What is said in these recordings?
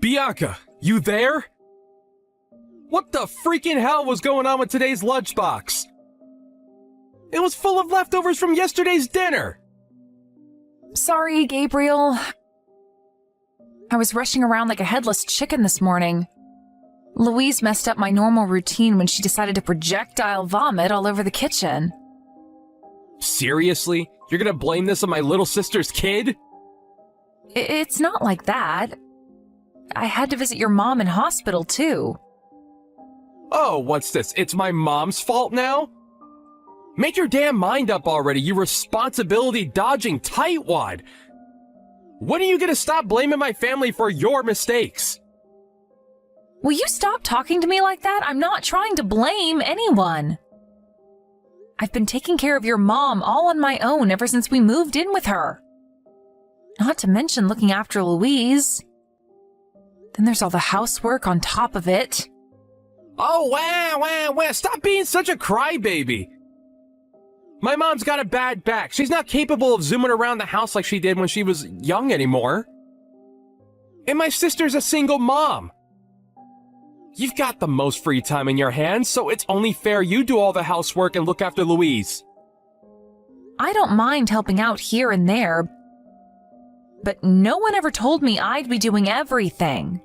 Bianca, you there? What the freaking hell was going on with today's lunchbox? It was full of leftovers from yesterday's dinner. Sorry, Gabriel. I was rushing around like a headless chicken this morning. Louise messed up my normal routine when she decided to projectile vomit all over the kitchen. Seriously? You're gonna blame this on my little sister's kid? It's not like that. I had to visit your mom in hospital, too. Oh, what's this? It's my mom's fault now? Make your damn mind up already, you responsibility-dodging tightwad! When are you gonna stop blaming my family for your mistakes? Will you stop talking to me like that? I'm not trying to blame anyone. I've been taking care of your mom all on my own ever since we moved in with her. Not to mention looking after Louise. Then there's all the housework on top of it. Oh, wow, stop being such a crybaby! My mom's got a bad back. She's not capable of zooming around the house like she did when she was young anymore. And my sister's a single mom. You've got the most free time in your hands, so it's only fair you do all the housework and look after Louise. I don't mind helping out here and there, but no one ever told me I'd be doing everything.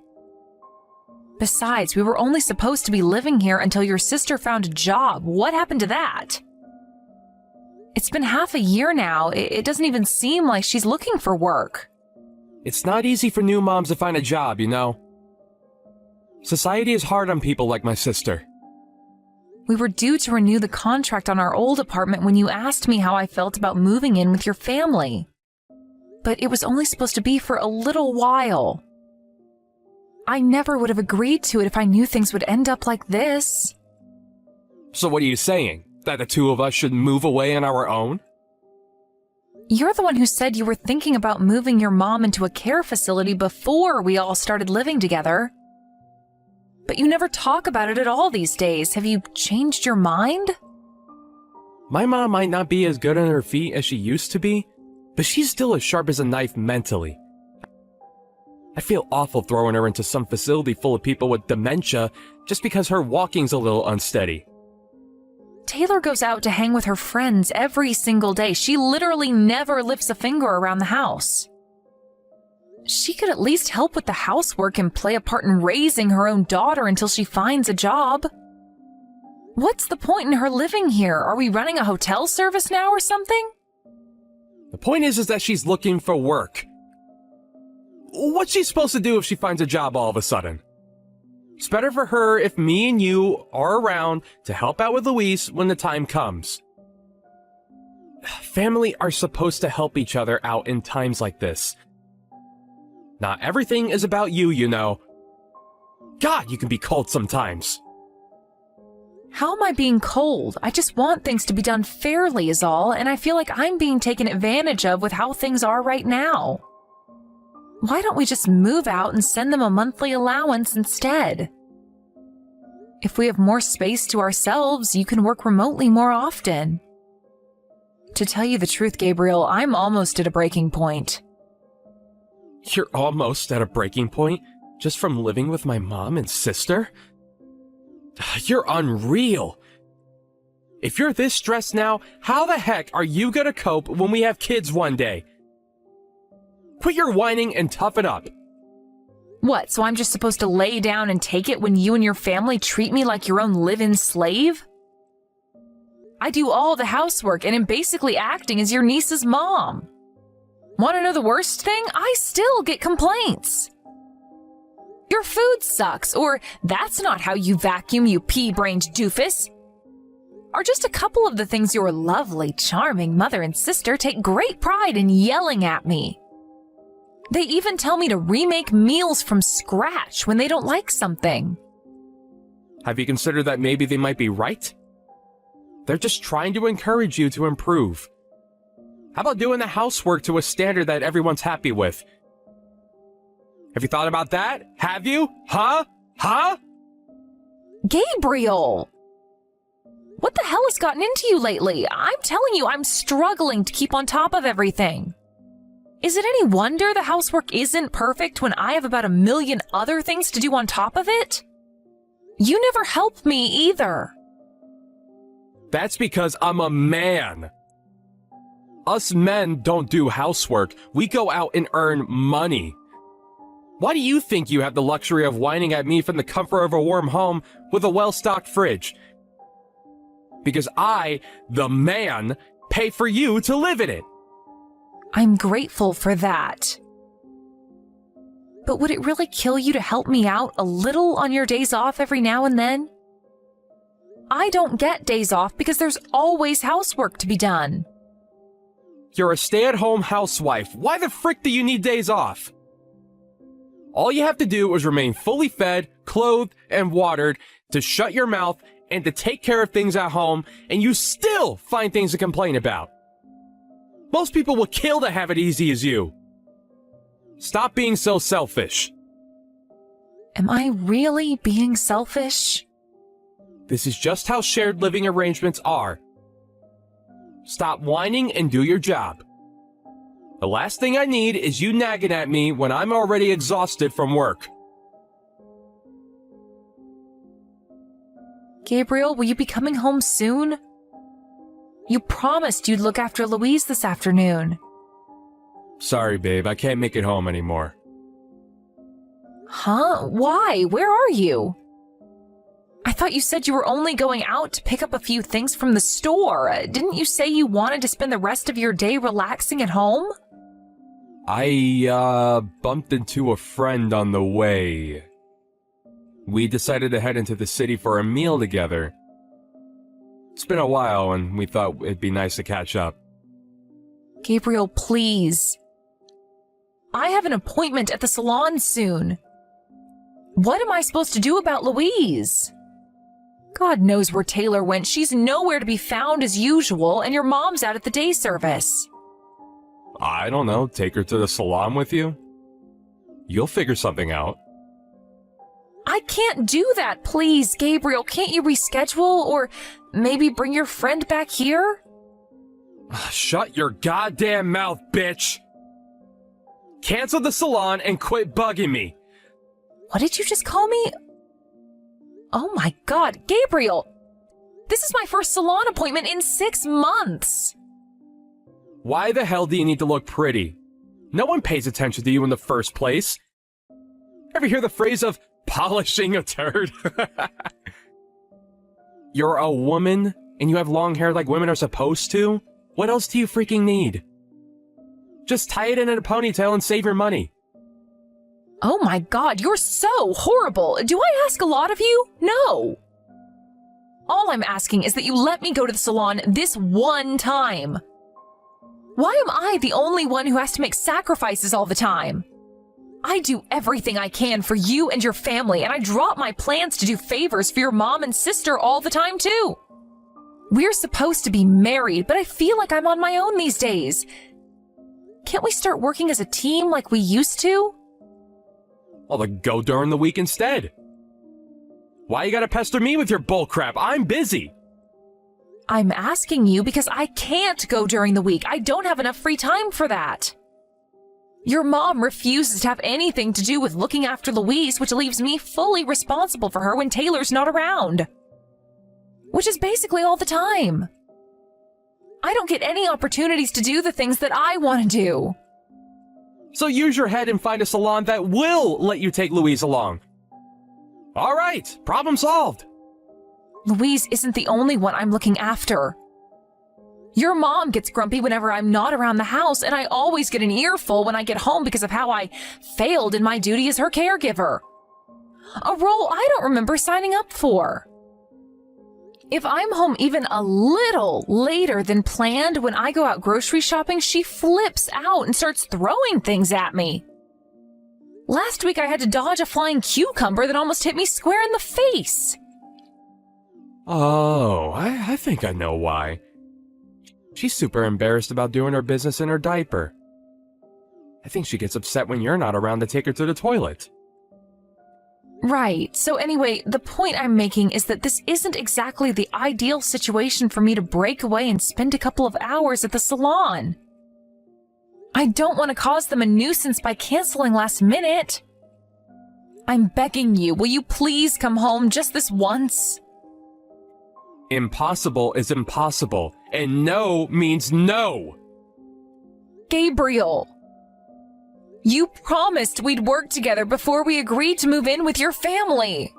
Besides, we were only supposed to be living here until your sister found a job. What happened to that? It's been half a year now. It doesn't even seem like she's looking for work. It's not easy for new moms to find a job, you know. Society is hard on people like my sister. We were due to renew the contract on our old apartment when you asked me how I felt about moving in with your family. But it was only supposed to be for a little while. I never would have agreed to it if I knew things would end up like this. So what are you saying? That the two of us should move away on our own? You're the one who said you were thinking about moving your mom into a care facility before we all started living together. But you never talk about it at all these days. Have you changed your mind? My mom might not be as good on her feet as she used to be, but she's still as sharp as a knife mentally. I feel awful throwing her into some facility full of people with dementia just because her walking's a little unsteady. Taylor goes out to hang with her friends every single day. She literally never lifts a finger around the house. She could at least help with the housework and play a part in raising her own daughter until she finds a job. What's the point in her living here? Are we running a hotel service now or something? The point is that she's looking for work. What's she supposed to do if she finds a job all of a sudden? It's better for her if me and you are around to help out with Louise when the time comes. Family are supposed to help each other out in times like this. Not everything is about you, you know. God, you can be cold sometimes. How am I being cold? I just want things to be done fairly is all, and I feel like I'm being taken advantage of with how things are right now. Why don't we just move out and send them a monthly allowance instead? If we have more space to ourselves, you can work remotely more often. To tell you the truth, Gabriel, I'm almost at a breaking point. You're almost at a breaking point just from living with my mom and sister? You're unreal. If you're this stressed now, how the heck are you gonna cope when we have kids one day? Quit your whining and toughen up. What, so I'm just supposed to lay down and take it when you and your family treat me like your own live-in slave? I do all the housework and am basically acting as your niece's mom. Want to know the worst thing? I still get complaints. Your food sucks, or that's not how you vacuum, you pea-brained doofus. Are just a couple of the things your lovely, charming mother and sister take great pride in yelling at me. They even tell me to remake meals from scratch when they don't like something. Have you considered that maybe they might be right? They're just trying to encourage you to improve. How about doing the housework to a standard that everyone's happy with? Have you thought about that? Have you? Huh? Gabriel! What the hell has gotten into you lately? I'm telling you, I'm struggling to keep on top of everything. Is it any wonder the housework isn't perfect when I have about a million other things to do on top of it? You never help me either. That's because I'm a man. Us men don't do housework. We go out and earn money. Why do you think you have the luxury of whining at me from the comfort of a warm home with a well-stocked fridge? Because I, the man, pay for you to live in it. I'm grateful for that. But would it really kill you to help me out a little on your days off every now and then? I don't get days off because there's always housework to be done. You're a stay-at-home housewife. Why the frick do you need days off? All you have to do is remain fully fed, clothed, and watered, to shut your mouth and to take care of things at home, and you still find things to complain about. Most people will kill to have it easy as you. Stop being so selfish. Am I really being selfish? This is just how shared living arrangements are. Stop whining and do your job. The last thing I need is you nagging at me when I'm already exhausted from work. Gabriel, will you be coming home soon? You promised you'd look after Louise this afternoon. Sorry, babe, I can't make it home anymore. Huh? Why? Where are you? I thought you said you were only going out to pick up a few things from the store. Didn't you say you wanted to spend the rest of your day relaxing at home? I, bumped into a friend on the way. We decided to head into the city for a meal together. It's been a while, and we thought it'd be nice to catch up. Gabriel, please. I have an appointment at the salon soon. What am I supposed to do about Louise? God knows where Taylor went. She's nowhere to be found as usual, and your mom's out at the day service. I don't know, take her to the salon with you? You'll figure something out. I can't do that, please, Gabriel. Can't you reschedule, or maybe bring your friend back here? Shut your goddamn mouth, bitch! Cancel the salon and quit bugging me! What did you just call me? Oh my God, Gabriel! This is my first salon appointment in 6 months! Why the hell do you need to look pretty? No one pays attention to you in the first place. Ever hear the phrase of polishing a turd? You're a woman, and you have long hair like women are supposed to? What else do you freaking need? Just tie it in a ponytail and save your money. Oh my God, you're so horrible! Do I ask a lot of you? No! All I'm asking is that you let me go to the salon this one time. Why am I the only one who has to make sacrifices all the time? I do everything I can for you and your family, and I drop my plans to do favors for your mom and sister all the time too. We're supposed to be married, but I feel like I'm on my own these days. Can't we start working as a team like we used to? Well, then go during the week instead. Why you gotta pester me with your bullcrap? I'm busy. I'm asking you because I can't go during the week. I don't have enough free time for that. Your mom refuses to have anything to do with looking after Louise, which leaves me fully responsible for her when Taylor's not around. Which is basically all the time. I don't get any opportunities to do the things that I want to do. So use your head and find a salon that will let you take Louise along. All right, problem solved. Louise isn't the only one I'm looking after. Your mom gets grumpy whenever I'm not around the house, and I always get an earful when I get home because of how I failed in my duty as her caregiver. A role I don't remember signing up for. If I'm home even a little later than planned when I go out grocery shopping, she flips out and starts throwing things at me. Last week I had to dodge a flying cucumber that almost hit me square in the face. Oh, I think I know why. She's super embarrassed about doing her business in her diaper. I think she gets upset when you're not around to take her to the toilet. Right, so anyway, the point I'm making is that this isn't exactly the ideal situation for me to break away and spend a couple of hours at the salon. I don't want to cause them a nuisance by canceling last minute. I'm begging you, will you please come home just this once? Impossible is impossible, and no means no. Gabriel, you promised we'd work together before we agreed to move in with your family.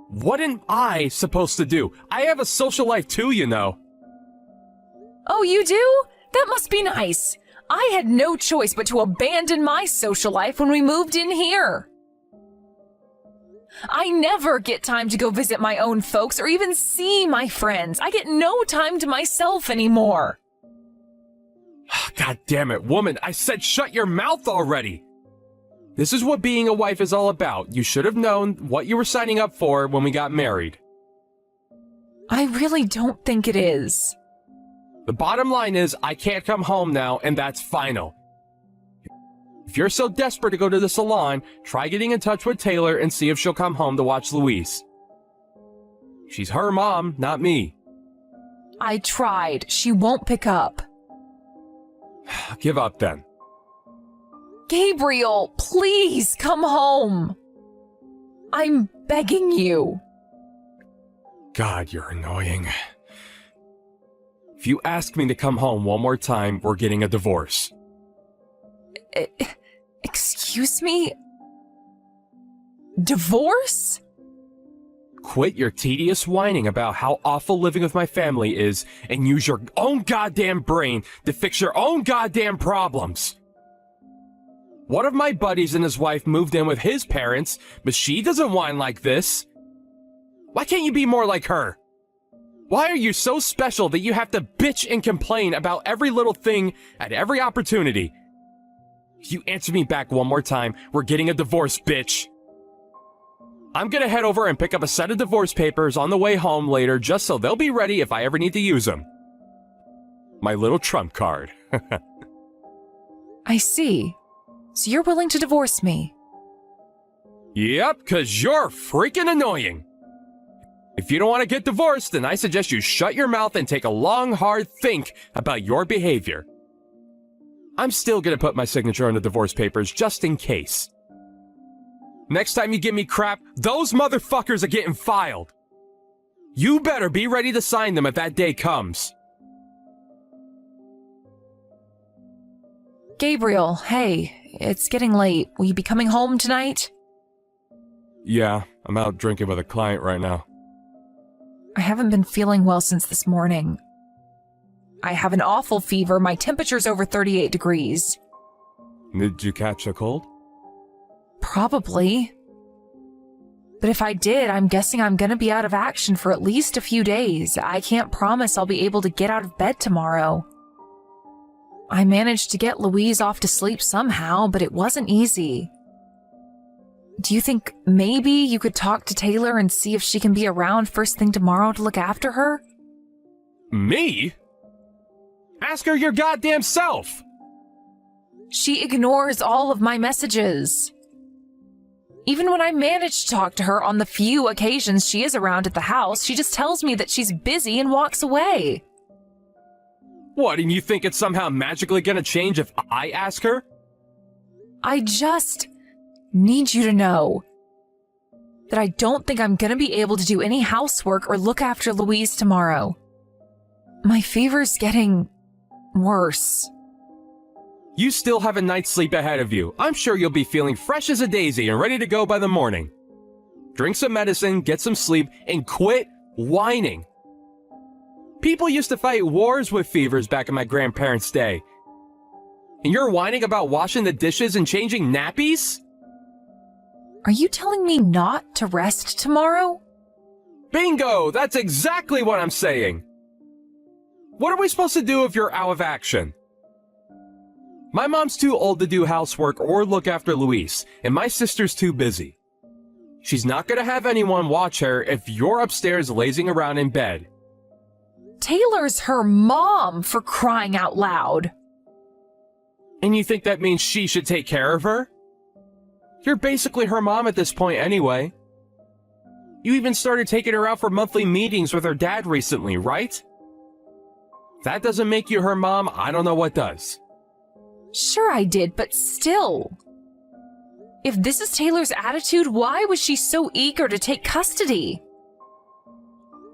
What am I supposed to do? I have a social life too, you know. Oh, you do? That must be nice. I had no choice but to abandon my social life when we moved in here. I never get time to go visit my own folks or even see my friends. I get no time to myself anymore. God damn it, woman, I said shut your mouth already. This is what being a wife is all about. You should have known what you were signing up for when we got married. I really don't think it is. The bottom line is I can't come home now, and that's final. If you're so desperate to go to the salon, try getting in touch with Taylor and see if she'll come home to watch Louise. She's her mom, not me. I tried. She won't pick up. Give up then. Gabriel, please come home. I'm begging you. God, you're annoying. If you ask me to come home one more time, we're getting a divorce. Excuse me? Divorce? Quit your tedious whining about how awful living with my family is and use your own goddamn brain to fix your own goddamn problems. One of my buddies and his wife moved in with his parents, but she doesn't whine like this. Why can't you be more like her? Why are you so special that you have to bitch and complain about every little thing at every opportunity? If you answer me back one more time, we're getting a divorce, bitch. I'm gonna head over and pick up a set of divorce papers on the way home later just so they'll be ready if I ever need to use them. My little trump card. I see. So you're willing to divorce me? Yep, 'cause you're freaking annoying. If you don't want to get divorced, then I suggest you shut your mouth and take a long, hard think about your behavior. I'm still gonna put my signature on the divorce papers just in case. Next time you give me crap, those motherfuckers are getting filed. You better be ready to sign them if that day comes. Gabriel, hey, it's getting late. Will you be coming home tonight? Yeah, I'm out drinking with a client right now. I haven't been feeling well since this morning. I have an awful fever. My temperature's over 38 degrees. Did you catch a cold? Probably. But if I did, I'm guessing I'm gonna be out of action for at least a few days. I can't promise I'll be able to get out of bed tomorrow. I managed to get Louise off to sleep somehow, but it wasn't easy. Do you think maybe you could talk to Taylor and see if she can be around first thing tomorrow to look after her? Me? Ask her your goddamn self! She ignores all of my messages. Even when I manage to talk to her on the few occasions she is around at the house, she just tells me that she's busy and walks away. What, and you think it's somehow magically gonna change if I ask her? I just need you to know that I don't think I'm gonna be able to do any housework or look after Louise tomorrow. My fever's getting worse. You still have a night's sleep ahead of you. I'm sure you'll be feeling fresh as a daisy and ready to go by the morning. Drink some medicine, get some sleep, and quit whining. People used to fight wars with fevers back in my grandparents' day. And you're whining about washing the dishes and changing nappies? Are you telling me not to rest tomorrow? Bingo! That's exactly what I'm saying! What are we supposed to do if you're out of action? My mom's too old to do housework or look after Louise, and my sister's too busy. She's not gonna have anyone watch her if you're upstairs lazing around in bed. Taylor's her mom, for crying out loud. And you think that means she should take care of her? You're basically her mom at this point anyway. You even started taking her out for monthly meetings with her dad recently, right? If that doesn't make you her mom, I don't know what does. Sure I did, but still. If this is Taylor's attitude, why was she so eager to take custody?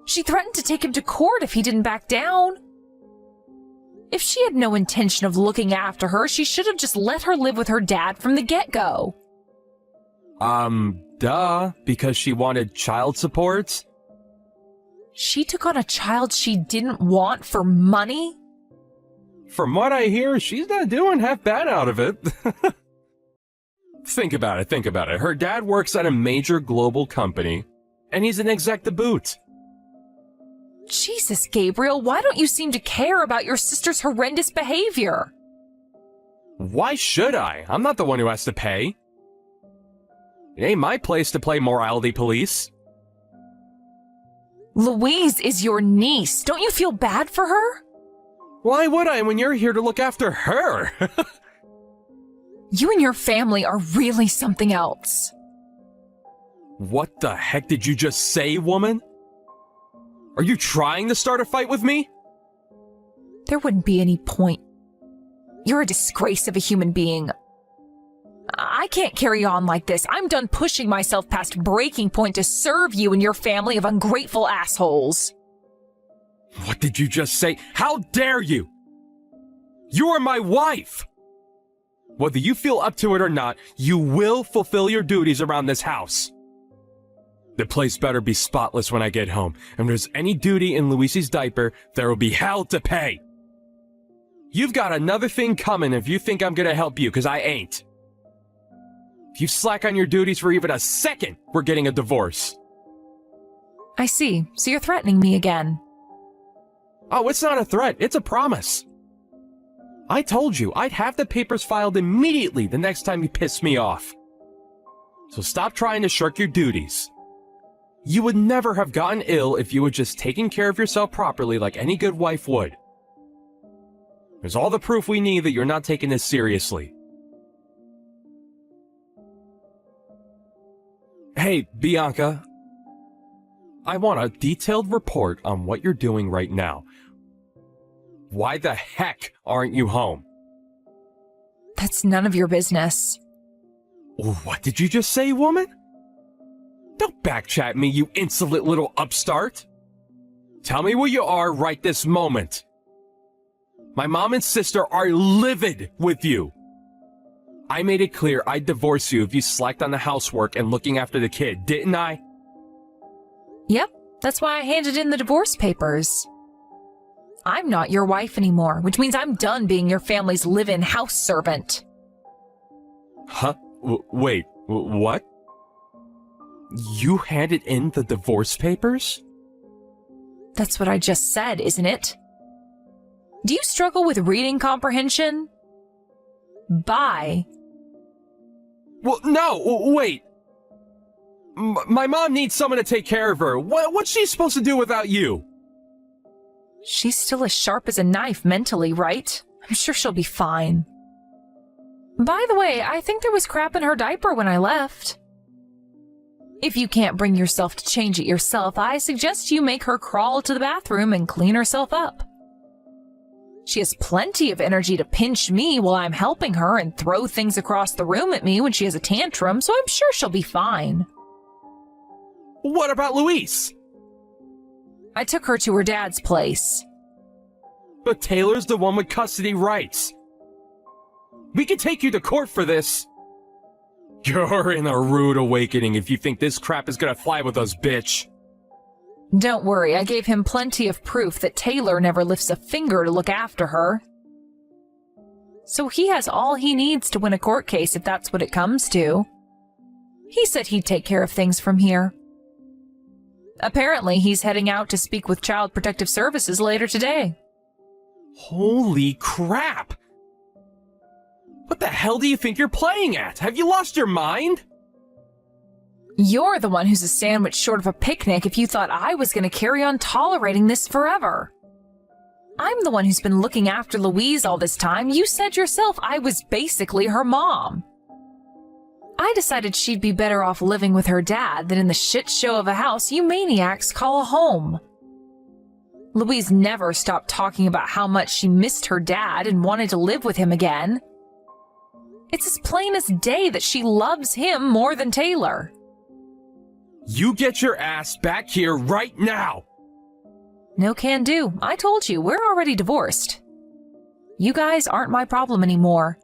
She threatened to take him to court if he didn't back down. If she had no intention of looking after her, she should have just let her live with her dad from the get-go. Duh, because she wanted child support? She took on a child she didn't want for money? From what I hear, she's not doing half bad out of it. Think about it. Her dad works at a major global company, and he's an exec to boot. Jesus, Gabriel, why don't you seem to care about your sister's horrendous behavior? Why should I? I'm not the one who has to pay. It ain't my place to play morality police. Louise is your niece. Don't you feel bad for her? Why would I when you're here to look after her? You and your family are really something else. What the heck did you just say, woman? Are you trying to start a fight with me? There wouldn't be any point. You're a disgrace of a human being. I can't carry on like this. I'm done pushing myself past breaking point to serve you and your family of ungrateful assholes. What did you just say? How dare you? You are my wife! Whether you feel up to it or not, you will fulfill your duties around this house. The place better be spotless when I get home, and if there's any duty in Luisi's diaper, there will be hell to pay. You've got another thing coming if you think I'm gonna help you, because I ain't. If you slack on your duties for even a second, we're getting a divorce. I see. So you're threatening me again. Oh, it's not a threat, it's a promise. I told you I'd have the papers filed immediately the next time you piss me off. So stop trying to shirk your duties. You would never have gotten ill if you had just taken care of yourself properly like any good wife would. There's all the proof we need that you're not taking this seriously. Hey, Bianca. I want a detailed report on what you're doing right now. Why the heck aren't you home? That's none of your business. What did you just say, woman? Don't backchat me, you insolent little upstart. Tell me where you are right this moment. My mom and sister are livid with you. I made it clear I'd divorce you if you slacked on the housework and looking after the kid, didn't I? Yep, that's why I handed in the divorce papers. I'm not your wife anymore, which means I'm done being your family's live-in house servant. Huh? Wait, what? You handed in the divorce papers? That's what I just said, isn't it? Do you struggle with reading comprehension? Bye. Well, no, wait. My mom needs someone to take care of her. What's she supposed to do without you? She's still as sharp as a knife mentally, right? I'm sure she'll be fine. By the way, I think there was crap in her diaper when I left. If you can't bring yourself to change it yourself, I suggest you make her crawl to the bathroom and clean herself up. She has plenty of energy to pinch me while I'm helping her and throw things across the room at me when she has a tantrum, so I'm sure she'll be fine. What about Luis? I took her to her dad's place. But Taylor's the one with custody rights. We could take you to court for this. You're in a rude awakening if you think this crap is gonna fly with us, bitch. Don't worry, I gave him plenty of proof that Taylor never lifts a finger to look after her. So he has all he needs to win a court case if that's what it comes to. He said he'd take care of things from here. Apparently, he's heading out to speak with Child Protective Services later today. Holy crap! What the hell do you think you're playing at? Have you lost your mind? You're the one who's a sandwich short of a picnic if you thought I was going to carry on tolerating this forever. I'm the one who's been looking after Louise all this time. You said yourself I was basically her mom. I decided she'd be better off living with her dad than in the shit show of a house you maniacs call a home. Louise never stopped talking about how much she missed her dad and wanted to live with him again. It's as plain as day that she loves him more than Taylor. You get your ass back here right now! No can do. I told you, we're already divorced. You guys aren't my problem anymore.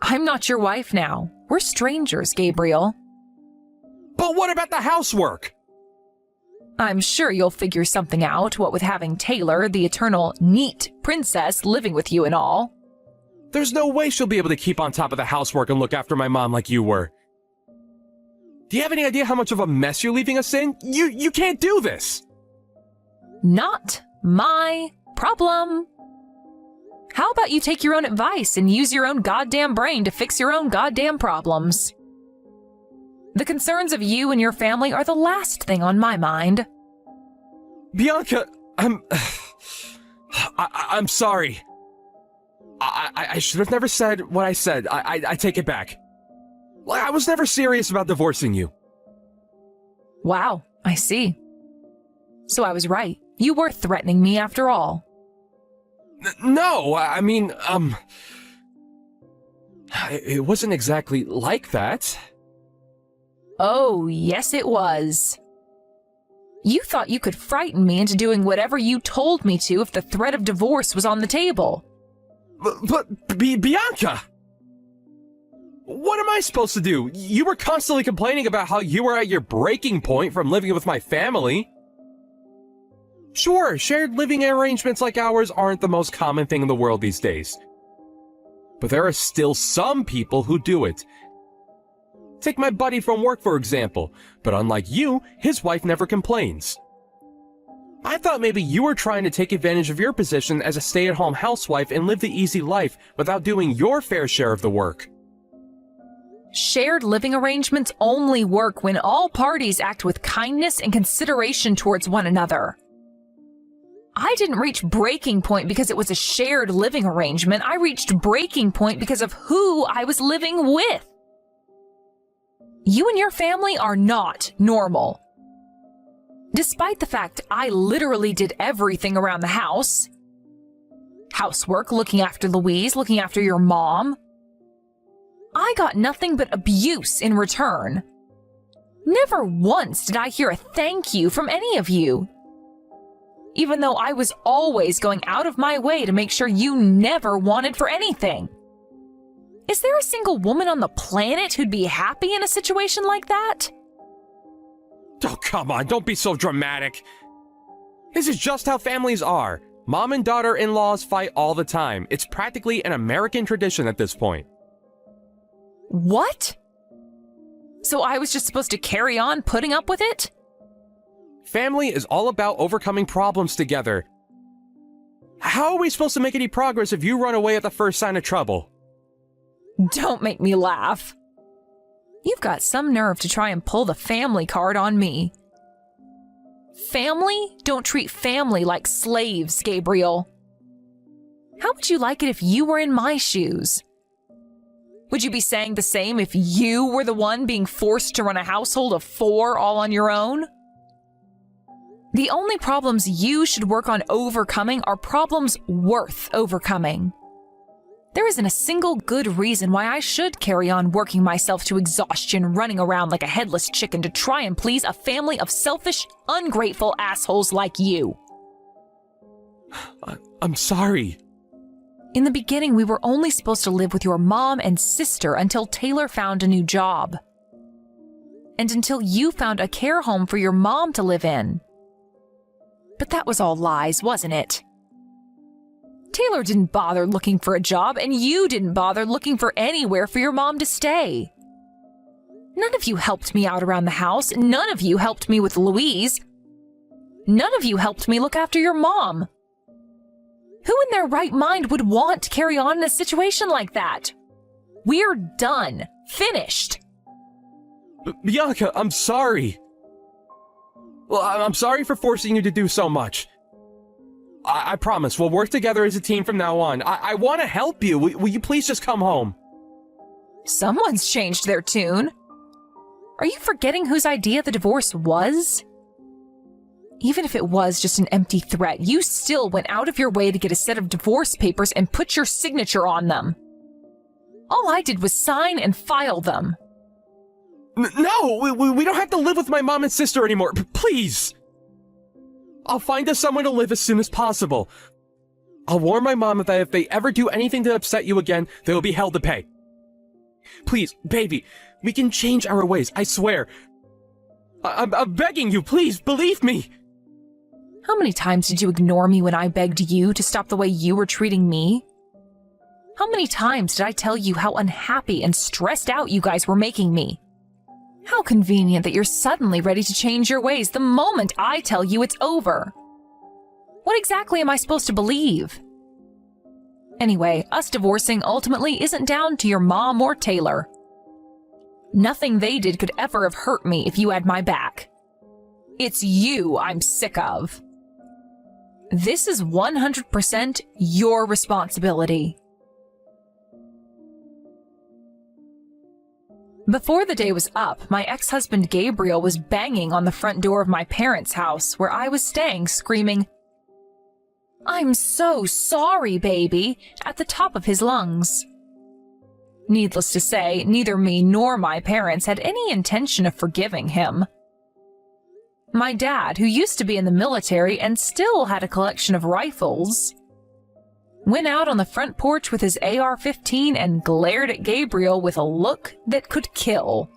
I'm not your wife now. We're strangers, Gabriel. But what about the housework? I'm sure you'll figure something out, what with having Taylor, the eternal neat princess, living with you and all. There's no way she'll be able to keep on top of the housework and look after my mom like you were. Do you have any idea how much of a mess you're leaving us in? You can't do this! Not my problem. How about you take your own advice and use your own goddamn brain to fix your own goddamn problems? The concerns of you and your family are the last thing on my mind. Bianca, I'm sorry. I should have never said what I said. I take it back. I was never serious about divorcing you. Wow, I see. So I was right. You were threatening me after all. No, I mean, it wasn't exactly like that. Oh, yes it was. You thought you could frighten me into doing whatever you told me to if the threat of divorce was on the table. But Bianca! What am I supposed to do? You were constantly complaining about how you were at your breaking point from living with my family. Sure, shared living arrangements like ours aren't the most common thing in the world these days. But there are still some people who do it. Take my buddy from work, for example. But unlike you, his wife never complains. I thought maybe you were trying to take advantage of your position as a stay-at-home housewife and live the easy life without doing your fair share of the work. Shared living arrangements only work when all parties act with kindness and consideration towards one another. I didn't reach breaking point because it was a shared living arrangement. I reached breaking point because of who I was living with. You and your family are not normal. Despite the fact I literally did everything around the house. Housework, looking after Louise, looking after your mom. I got nothing but abuse in return. Never once did I hear a thank you from any of you. Even though I was always going out of my way to make sure you never wanted for anything. Is there a single woman on the planet who'd be happy in a situation like that? Oh, come on, don't be so dramatic. This is just how families are. Mom and daughter-in-laws fight all the time. It's practically an American tradition at this point. What? So I was just supposed to carry on putting up with it? Family is all about overcoming problems together. How are we supposed to make any progress if you run away at the first sign of trouble? Don't make me laugh. You've got some nerve to try and pull the family card on me. Family don't treat family like slaves, Gabriel. How would you like it if you were in my shoes? Would you be saying the same if you were the one being forced to run a household of 4 all on your own? The only problems you should work on overcoming are problems worth overcoming. There isn't a single good reason why I should carry on working myself to exhaustion, running around like a headless chicken to try and please a family of selfish, ungrateful assholes like you. I'm sorry. In the beginning, we were only supposed to live with your mom and sister until Taylor found a new job. And until you found a care home for your mom to live in. But that was all lies, wasn't it? Taylor didn't bother looking for a job, and you didn't bother looking for anywhere for your mom to stay. None of you helped me out around the house. None of you helped me with Louise. None of you helped me look after your mom. Who in their right mind would want to carry on in a situation like that? We're done. Finished. Bianca, I'm sorry. Well, I'm sorry for forcing you to do so much. I promise, we'll work together as a team from now on. I want to help you. Will you please just come home? Someone's changed their tune. Are you forgetting whose idea the divorce was? Even if it was just an empty threat, you still went out of your way to get a set of divorce papers and put your signature on them. All I did was sign and file them. No, we don't have to live with my mom and sister anymore. Please. I'll find us somewhere to live as soon as possible. I'll warn my mom that if they ever do anything to upset you again, they will be held to pay. Please, baby, we can change our ways, I swear. I'm begging you, please, believe me. How many times did you ignore me when I begged you to stop the way you were treating me? How many times did I tell you how unhappy and stressed out you guys were making me? How convenient that you're suddenly ready to change your ways the moment I tell you it's over. What exactly am I supposed to believe? Anyway, us divorcing ultimately isn't down to your mom or Taylor. Nothing they did could ever have hurt me if you had my back. It's you I'm sick of. This is 100% your responsibility. Before the day was up, my ex-husband Gabriel was banging on the front door of my parents' house where I was staying, screaming, "I'm so sorry, baby," at the top of his lungs. Needless to say, neither me nor my parents had any intention of forgiving him. My dad, who used to be in the military and still had a collection of rifles, went out on the front porch with his AR-15 and glared at Gabriel with a look that could kill.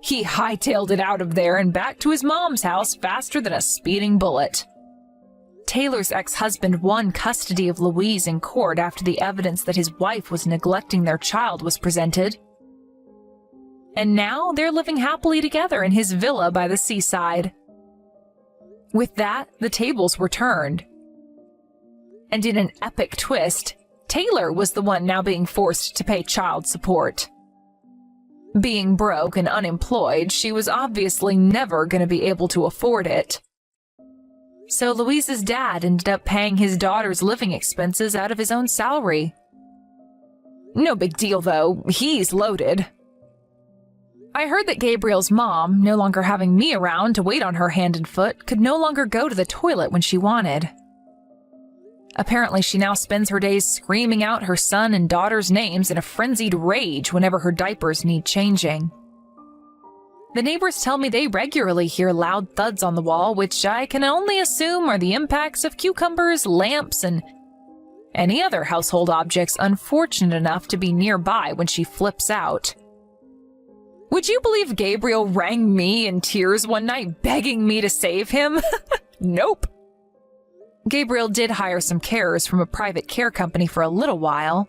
He hightailed it out of there and back to his mom's house faster than a speeding bullet. Taylor's ex-husband won custody of Louise in court after the evidence that his wife was neglecting their child was presented. And now they're living happily together in his villa by the seaside. With that, the tables were turned. And in an epic twist, Taylor was the one now being forced to pay child support. Being broke and unemployed, she was obviously never going to be able to afford it. So Louise's dad ended up paying his daughter's living expenses out of his own salary. No big deal though, he's loaded. I heard that Gabriel's mom, no longer having me around to wait on her hand and foot, could no longer go to the toilet when she wanted. Apparently she now spends her days screaming out her son and daughter's names in a frenzied rage whenever her diapers need changing. The neighbors tell me they regularly hear loud thuds on the wall, which I can only assume are the impacts of cucumbers, lamps, and any other household objects unfortunate enough to be nearby when she flips out. Would you believe Gabriel rang me in tears one night begging me to save him? Nope. Gabriel did hire some carers from a private care company for a little while,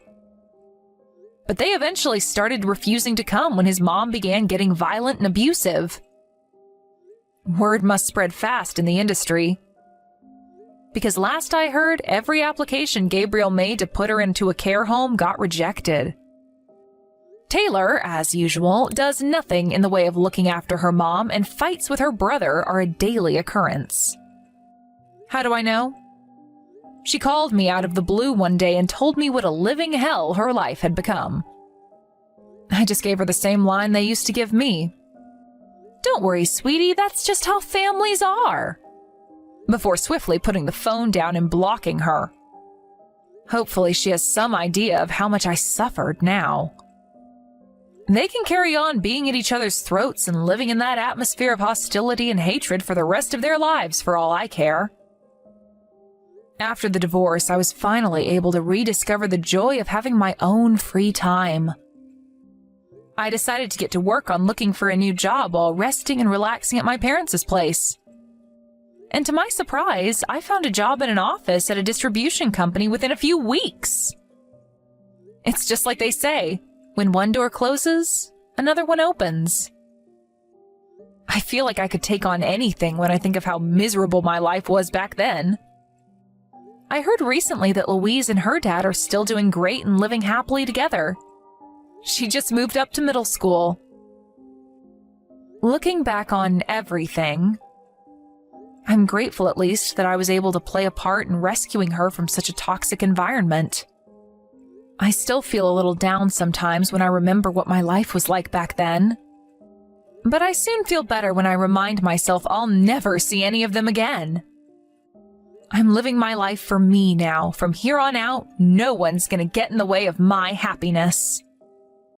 but they eventually started refusing to come when his mom began getting violent and abusive. Word must spread fast in the industry, because last I heard, every application Gabriel made to put her into a care home got rejected. Taylor, as usual, does nothing in the way of looking after her mom, and fights with her brother are a daily occurrence. How do I know? She called me out of the blue one day and told me what a living hell her life had become. I just gave her the same line they used to give me. "Don't worry, sweetie, that's just how families are," before swiftly putting the phone down and blocking her. Hopefully she has some idea of how much I suffered now. They can carry on being at each other's throats and living in that atmosphere of hostility and hatred for the rest of their lives for all I care. After the divorce, I was finally able to rediscover the joy of having my own free time. I decided to get to work on looking for a new job while resting and relaxing at my parents' place. And to my surprise, I found a job in an office at a distribution company within a few weeks. It's just like they say, when one door closes, another one opens. I feel like I could take on anything when I think of how miserable my life was back then. I heard recently that Louise and her dad are still doing great and living happily together. She just moved up to middle school. Looking back on everything, I'm grateful at least that I was able to play a part in rescuing her from such a toxic environment. I still feel a little down sometimes when I remember what my life was like back then. But I soon feel better when I remind myself I'll never see any of them again. I'm living my life for me now. From here on out, no one's gonna get in the way of my happiness.